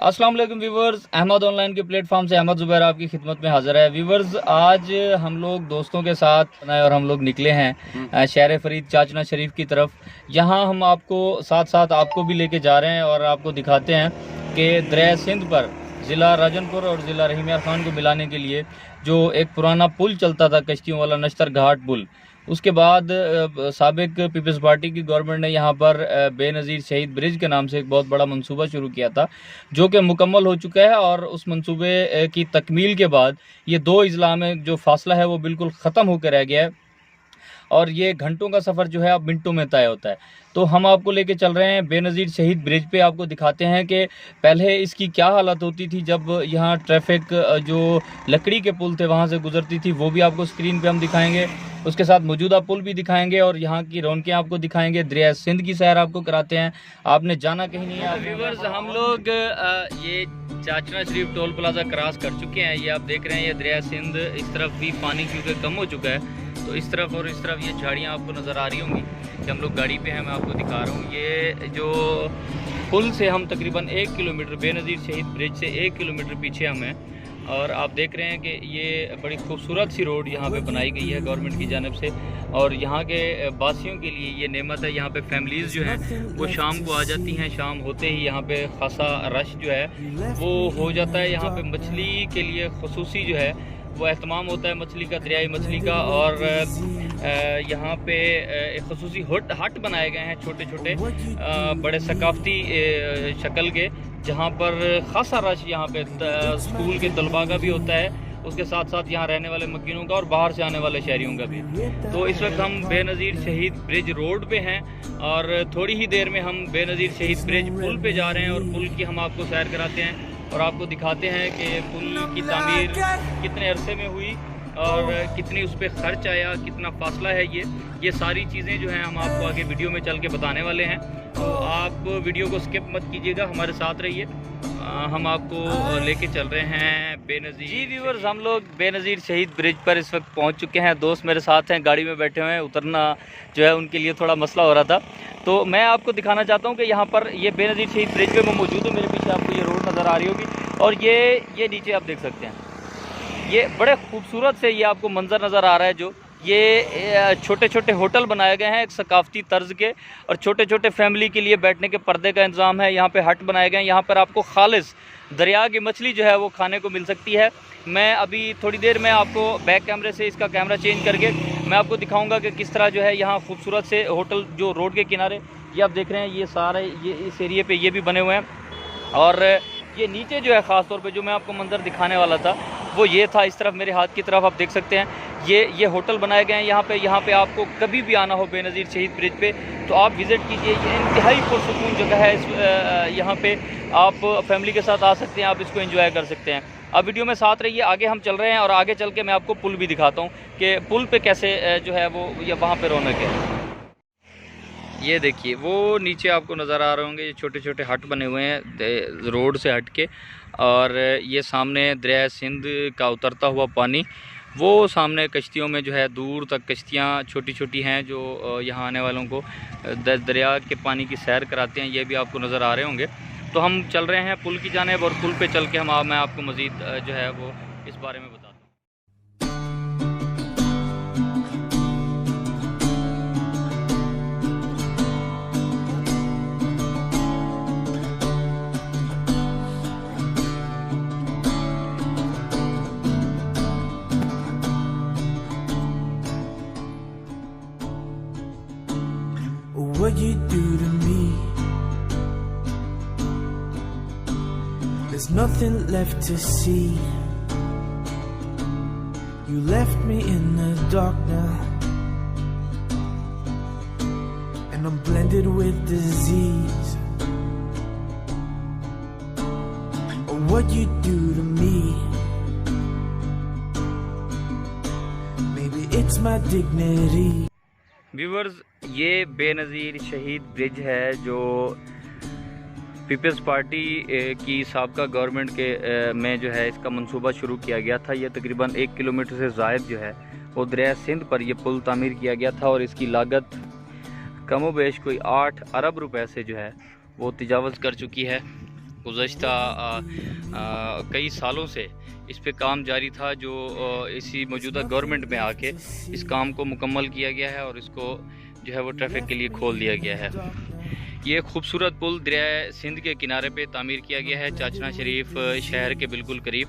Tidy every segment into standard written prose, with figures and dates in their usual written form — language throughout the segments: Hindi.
अस्सलाम वालेकुम व्यूवर्स, अहमद ऑनलाइन के प्लेटफॉर्म से अहमद ज़ुबैर आपकी खिदमत में हाजिर है। व्यूवर्स, आज हम लोग दोस्तों के साथ और हम लोग निकले हैं शहर फरीद चाचना शरीफ की तरफ। यहाँ हम आपको साथ साथ आपको भी लेके जा रहे हैं और आपको दिखाते हैं कि दरिया सिंध पर ज़िला राजनपुर और ज़िला रहीम यार खान को मिलाने के लिए जो एक पुराना पुल चलता था, कश्तियों वाला नश्तर घाट पुल, उसके बाद साबिक पीपल्स पार्टी की गवर्नमेंट ने यहाँ पर बेनज़ीर शहीद ब्रिज के नाम से एक बहुत बड़ा मंसूबा शुरू किया था, जो कि मुकम्मल हो चुका है। और उस मंसूबे की तकमील के बाद ये दो अजला में जो फासला है वो बिल्कुल ख़त्म होकर रह गया है और ये घंटों का सफ़र जो है अब मिनटों में तय होता है। तो हम आपको लेके चल रहे हैं बेनज़ीर शहीद ब्रिज पे, आपको दिखाते हैं कि पहले इसकी क्या हालत होती थी जब यहाँ ट्रैफिक जो लकड़ी के पुल थे वहाँ से गुजरती थी, वो भी आपको स्क्रीन पे हम दिखाएंगे। उसके साथ मौजूदा पुल भी दिखाएंगे और यहाँ की रौनकें आपको दिखाएंगे। दरिया सिंध की सैर आपको कराते हैं, आपने जाना कहीं नहीं है। व्यूअर्स, हम लोग ये चाचना शरीफ टोल प्लाजा क्रॉस कर चुके हैं। ये आप देख रहे हैं, ये दरिया सिंध, इस तरफ भी पानी क्योंकि कम हो चुका है तो इस तरफ और इस तरफ ये झाड़ियाँ आपको नज़र आ रही होंगी कि हम लोग गाड़ी पे हैं। मैं आपको दिखा रहा हूँ, ये जो पुल से हम तकरीबन 1 किलोमीटर, बेनज़ीर शहीद ब्रिज से 1 किलोमीटर पीछे हम हैं और आप देख रहे हैं कि ये बड़ी खूबसूरत सी रोड यहाँ पे बनाई गई है गवर्नमेंट की जानिब से और यहाँ के वासियों के लिए ये नेमत है। यहाँ पे फैमिलीज़ जो हैं वो शाम को आ जाती हैं, शाम होते ही यहाँ पे खासा रश जो है वो हो जाता है। यहाँ पे मछली के लिए खुसूसी जो है वो एहतमाम होता है, मछली का, दरियाई मछली का। और यहाँ पे एक खुसूसी हट बनाए गए हैं छोटे छोटे बड़े सकाफती शक्ल के, जहाँ पर ख़ासा रश यहाँ पे स्कूल के तलबा का भी होता है, उसके साथ साथ यहाँ रहने वाले मकीनों का और बाहर से आने वाले शहरियों का भी। तो इस वक्त हम बेनज़ीर शहीद ब्रिज रोड पे हैं और थोड़ी ही देर में हम बेनज़ीर शहीद ब्रिज पुल पे जा रहे हैं और पुल की हम आपको सैर कराते हैं और आपको दिखाते हैं कि पुल की तामीर कितने अरसे में हुई और कितनी उस पर खर्च आया, कितना फासला है। ये सारी चीज़ें जो हैं हम आपको आगे वीडियो में चल के बताने वाले हैं, तो आप वीडियो को स्किप मत कीजिएगा, हमारे साथ रहिए। हम आपको लेके चल रहे हैं बेनज़ीर। जी व्यूअर्स, हम लोग बेनज़ीर शहीद ब्रिज पर इस वक्त पहुंच चुके हैं। दोस्त मेरे साथ हैं, गाड़ी में बैठे हुए हैं, उतरना जो है उनके लिए थोड़ा मसला हो रहा था। तो मैं आपको दिखाना चाहता हूं कि यहाँ पर ये बेनज़ीर शहीद ब्रिज पे मैं मौजूद हूँ। मेरे पीछे आपको ये रोड नज़र आ रही होगी और ये नीचे आप देख सकते हैं, ये बड़े खूबसूरत से ये आपको मंजर नज़र आ रहा है। जो ये छोटे छोटे होटल बनाए गए हैं एक सकाफती तर्ज के और छोटे छोटे फैमिली के लिए बैठने के पर्दे का इंतज़ाम है। यहाँ पे हट बनाए गए हैं, यहाँ पर आपको खालिस दरिया की मछली जो है वो खाने को मिल सकती है। मैं अभी थोड़ी देर में आपको बैक कैमरे से इसका कैमरा चेंज करके मैं आपको दिखाऊंगा कि किस तरह जो है यहाँ खूबसूरत से होटल जो रोड के किनारे ये आप देख रहे हैं, ये सारे ये इस एरिए पे ये भी बने हुए हैं। और ये नीचे जो है ख़ास तौर पे जो मैं आपको मंजर दिखाने वाला था वो ये था, इस तरफ मेरे हाथ की तरफ आप देख सकते हैं ये होटल बनाए गए हैं। यहाँ पे आपको कभी भी आना हो बेनज़ीर शहीद ब्रिज पे तो आप विज़िट कीजिए। ये इंतहाई पुरसुकून जगह है, यहाँ पे आप फैमिली के साथ आ सकते हैं, आप इसको एंजॉय कर सकते हैं। अब वीडियो में साथ रहिए, आगे हम चल रहे हैं और आगे चल के मैं आपको पुल भी दिखाता हूँ कि पुल पे कैसे जो है वो या वहाँ पे रौनक है। ये देखिए, वो नीचे आपको नज़र आ रहे होंगे, ये छोटे छोटे हट बने हुए हैं रोड से हट के और ये सामने दरिया सिंध का उतरता हुआ पानी, वो सामने कश्तियों में जो है दूर तक कश्तियाँ छोटी छोटी हैं जो यहाँ आने वालों को दरिया के पानी की सैर कराते हैं, ये भी आपको नज़र आ रहे होंगे। तो हम चल रहे हैं पुल की जानिब और पुल पे चल के मैं आपको मज़ीद जो है वो इस बारे में बताता हूँ। What you do to me, there's nothing left to see. You left me in the dark now, and I'm blended with disease. What you do to me, maybe it's my dignity. Viewers, ये बेनज़ीर शहीद ब्रिज है जो पीपल्स पार्टी की साबका गवर्नमेंट के में जो है इसका मंसूबा शुरू किया गया था। ये तकरीबन 1 किलोमीटर से ज़ायद जो है वो दरिया सिंध पर यह पुल तामीर किया गया था और इसकी लागत कमोबेश कोई 8 अरब रुपए से जो है वो तजावज़ कर चुकी है। गुज़श्ता कई सालों से इस पे काम जारी था, जो इसी मौजूदा गवर्नमेंट में आके इस काम को मुकम्मल किया गया है और इसको जो है वो ट्रैफिक के लिए खोल दिया गया है। ये खूबसूरत पुल दरिया सिंध के किनारे पे तामीर किया गया है, चाचना शरीफ शहर के बिल्कुल करीब।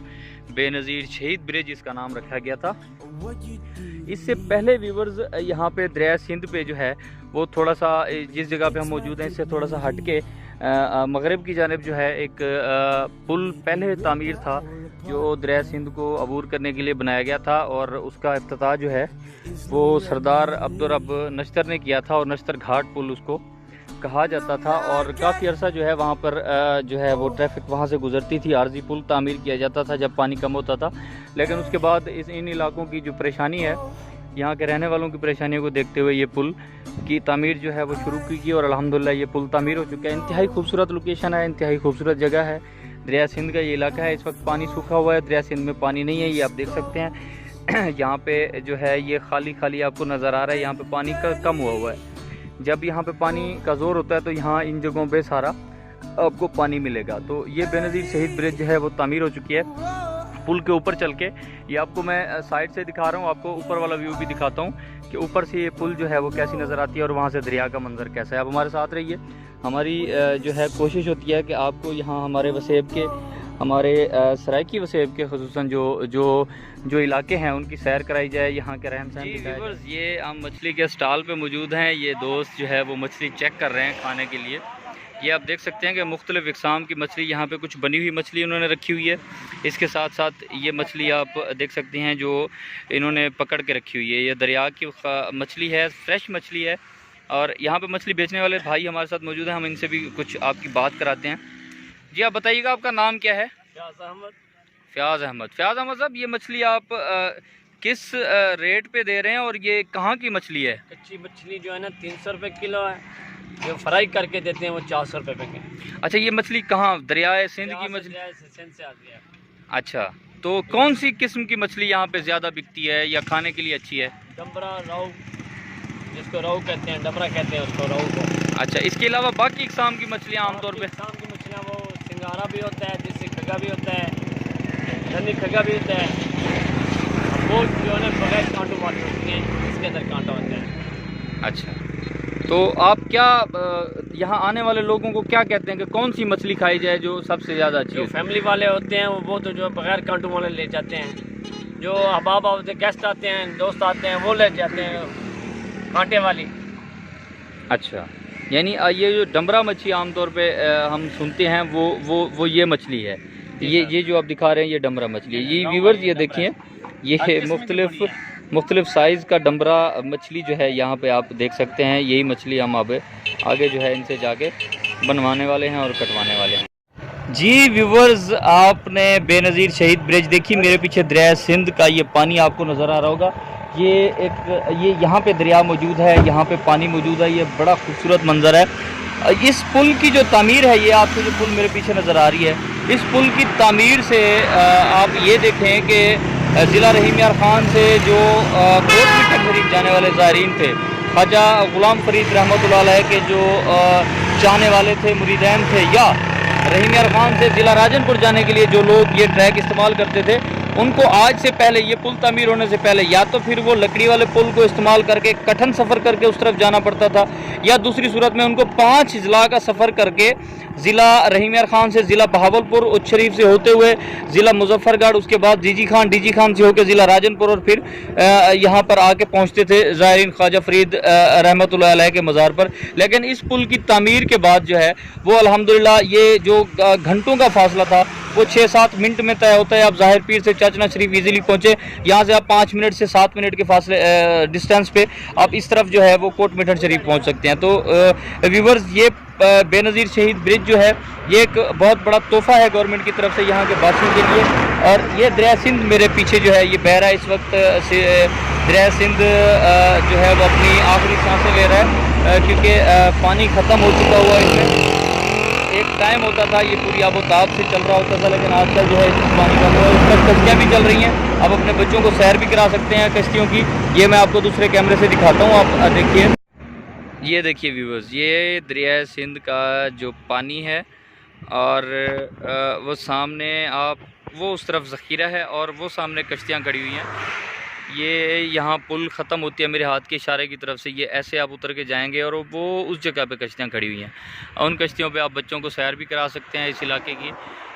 बेनज़ीर शहीद ब्रिज इसका नाम रखा गया था। इससे पहले व्यूवर्स यहाँ पे दरिया सिंध पे जो है वो थोड़ा सा, जिस जगह पे हम मौजूद हैं इससे थोड़ा सा हट के मगरब की जानिब जो है एक पुल पहले तामीर था, जो दरिया सिंध को अबूर करने के लिए बनाया गया था, और उसका इफ्तिताह जो है वो सरदार अब्दुर्रब नश्तर ने किया था, और नश्तर घाट पुल उसको कहा जाता था। और काफ़ी अर्सा जो है वहाँ पर जो है वो ट्रैफिक वहाँ से गुजरती थी। आर्जी पुल तामीर किया जाता था जब पानी कम होता था, लेकिन उसके बाद इन इलाकों की जो परेशानी है, यहाँ के रहने वालों की परेशानियों को देखते हुए ये पुल की तामीर जो है वो शुरू की गई, और अल्हम्दुलिल्लाह ये पुल तामीर हो चुका है। इंतहाई खूबसूरत लोकेशन है, इंतहाई खूबसूरत जगह है। दरिया सिंध का ये इलाका है, इस वक्त पानी सूखा हुआ है, दरिया सिंध में पानी नहीं है, ये आप देख सकते हैं। यहाँ पे जो है ये खाली खाली आपको नज़र आ रहा है, यहाँ पे पानी का कम हुआ है। जब यहाँ पे पानी का ज़ोर होता है तो यहाँ इन जगहों पे सारा आपको पानी मिलेगा। तो ये बेनज़ीर शहीद ब्रिज जो है वो तामीर हो चुकी है। पुल के ऊपर चल के ये आपको मैं साइड से दिखा रहा हूँ, आपको ऊपर वाला व्यू भी दिखाता हूँ कि ऊपर से ये पुल जो है वो कैसी नज़र आती है और वहाँ से दरिया का मंजर कैसा है। आप हमारे साथ रहिए। हमारी जो है कोशिश होती है कि आपको यहाँ हमारे वसेब के, हमारे सराइकी वसेब के खुसूसन जो इलाके हैं उनकी सैर कराई जाए, यहाँ के रहन सहन दिखाया जाए। ये हम मछली के स्टॉल पे मौजूद हैं। ये दोस्त जो है वो मछली चेक कर रहे हैं खाने के लिए। ये आप देख सकते हैं कि मुख्तलिफ़ इक़साम की मछली, यहाँ पे कुछ बनी हुई मछली उन्होंने रखी हुई है। इसके साथ साथ ये मछली आप देख सकते हैं जो इन्होंने पकड़ के रखी हुई है। ये दरिया की मछली है, फ्रेश मछली है। और यहाँ पे मछली बेचने वाले भाई हमारे साथ मौजूद हैं, हम इनसे भी कुछ आपकी बात कराते हैं। जी आप बताइएगा, आपका नाम क्या है? फ़याज़ अहमद। फ़याज़ अहमद साहब, ये मछली आप किस रेट पे दे रहे हैं और ये कहाँ की मछली है? कच्ची मछली जो है ना 300 रुपये किलो है, जो फ्राई करके देते हैं वो 400 रुपये पे। अच्छा, ये मछली कहाँ, दरियाए सिंध की मछली? सिंध से आती है। अच्छा, तो कौन सी किस्म की मछली यहाँ पे ज़्यादा बिकती है या खाने के लिए अच्छी है? डमरा, रोहू, जिसको रोहू कहते हैं, डमरा कहते हैं उसको, रोहू को। अच्छा, इसके अलावा बाकी इक़साम की मछलियाँ आमतौर पे? इक़साम की मछलियाँ वो सिंगारा भी होता है, देसी खगा भी होता है, धनी खगा भी होता है। वो जो है ना बगैर कांटों वाली होती हैं, इसके अंदर कांटा होता है। अच्छा, तो आप क्या यहाँ आने वाले लोगों को क्या कहते हैं कि कौन सी मछली खाई जाए जो सबसे ज़्यादा अच्छी जो है? फैमिली वाले होते हैं वो तो जो बगैर कांटों वाले ले जाते हैं। जो अहबाब होते हैं, गेस्ट आते हैं, दोस्त आते हैं, वो ले जाते हैं कांटे वाली। अच्छा, यानी ये जो डमरा मच्छी आमतौर पे हम सुनते हैं वो ये मछली है। ये जो आप दिखा रहे हैं ये डमरा मछली है। ये व्यूवर्स ये देखिए, ये मुख्तलिफ साइज़ का डमरा मछली जो है यहाँ पे आप देख सकते हैं। यही मछली हम अब आगे जो है इनसे जाके बनवाने वाले हैं और कटवाने वाले हैं। जी व्यूवर्स, आपने बेनज़ीर शहीद ब्रिज देखी, मेरे पीछे दरिया सिंध का ये पानी आपको नज़र आ रहा होगा। ये यहाँ पे दरिया मौजूद है, यहाँ पे पानी मौजूद है, ये बड़ा खूबसूरत मंजर है। इस पुल की जो तामीर है, ये आपको जो पुल मेरे पीछे नज़र आ रही है, इस पुल की तामीर से आप ये देखें कि ज़िला रहीम यार ख़ान से जो कोटमीठा शरीफ जाने वाले ज़ायरीन थे, ख्वाजा ग़ुलाम फ़रीद रहमतुल्लाह अलैह के जो चाहने वाले थे, मुरीदैन थे, या रहीम यार ख़ान से ज़िला राजनपुर जाने के लिए जो लोग ये ट्रैक इस्तेमाल करते थे, उनको आज से पहले, ये पुल तामीर होने से पहले, या तो फिर वो लकड़ी वाले पुल को इस्तेमाल करके कठिन सफ़र करके उस तरफ जाना पड़ता था, या दूसरी सूरत में उनको 5 ज़िला का सफ़र करके ज़िला रहीम यार ख़ान से ज़िला बहावलपुर, उच्च शरीफ से होते हुए ज़िला मुजफ्फरगढ़, उसके बाद डीजी खान से होकर ज़िला राजनपुर, और फिर यहाँ पर आके पहुँचते थे ज़ायरीन ख्वाजा फ़रीद रहमतुल्लाह अलैह के मज़ार पर। लेकिन इस पुल की तामीर के बाद जो है वो अल्हम्दुलिल्लाह ये जो घंटों का फासला था वो 6-7 मिनट में तय होता है। आप ज़ाहिर पीर से चाचना शरीफ इजीली पहुँचे, यहाँ से आप 5 मिनट से 7 मिनट के फासले डिस्टेंस पे आप इस तरफ जो है वो कोटमीठा शरीफ पहुँच सकते हैं। तो व्यूवर्स, ये बेनज़ीर शहीद ब्रिज जो है ये एक बहुत बड़ा तोहफ़ा है गवर्नमेंट की तरफ से यहाँ के वासियों के लिए। और ये दरिया सिंध मेरे पीछे जो है ये बह रहा है इस वक्त। दरिया सिंध जो है वो अपनी आखिरी सांसें ले रहा है, क्योंकि पानी ख़त्म हो चुका हुआ है इसमें। एक टाइम होता था ये पूरी आबोताब से चल रहा होता था, लेकिन आजकल जो है इसमें पानी कम हुआ है। उस पर कश्तियाँ भी चल रही हैं, आप अपने बच्चों को सैर भी करा सकते हैं कश्तियों की। ये मैं आपको दूसरे कैमरे से दिखाता हूँ, आप देखिए। ये देखिए व्यूवर्स, ये दरिया सिंध का जो पानी है और वो सामने आप वो उस तरफ ज़ख़ीरा है और वो सामने कश्तियाँ खड़ी हुई हैं। ये यहाँ पुल ख़त्म होती है मेरे हाथ के इशारे की तरफ से, ये ऐसे आप उतर के जाएंगे और वो उस जगह पे कश्तियाँ खड़ी हुई हैं। उन कश्तियों पे आप बच्चों को सैर भी करा सकते हैं इस इलाके की।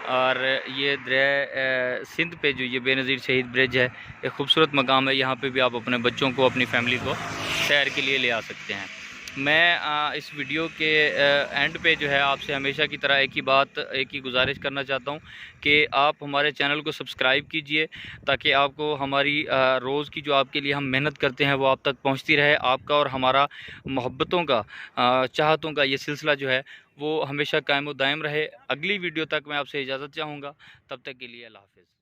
और ये दरिया सिंध पे जो ये बेनज़ीर शहीद ब्रिज है, एक खूबसूरत मकाम है। यहाँ पे भी आप अपने बच्चों को, अपनी फैमिली को सैर के लिए ले आ सकते हैं। मैं इस वीडियो के एंड पे जो है आपसे हमेशा की तरह एक ही गुजारिश करना चाहता हूँ कि आप हमारे चैनल को सब्सक्राइब कीजिए, ताकि आपको हमारी रोज़ की जो आपके लिए हम मेहनत करते हैं वो आप तक पहुँचती रहे। आपका और हमारा मोहब्बतों का, चाहतों का ये सिलसिला जो है वो हमेशा कायम व दायम रहे। अगली वीडियो तक मैं आपसे इजाज़त चाहूँगा, तब तक के लिए अल्लाह हाफ़िज़।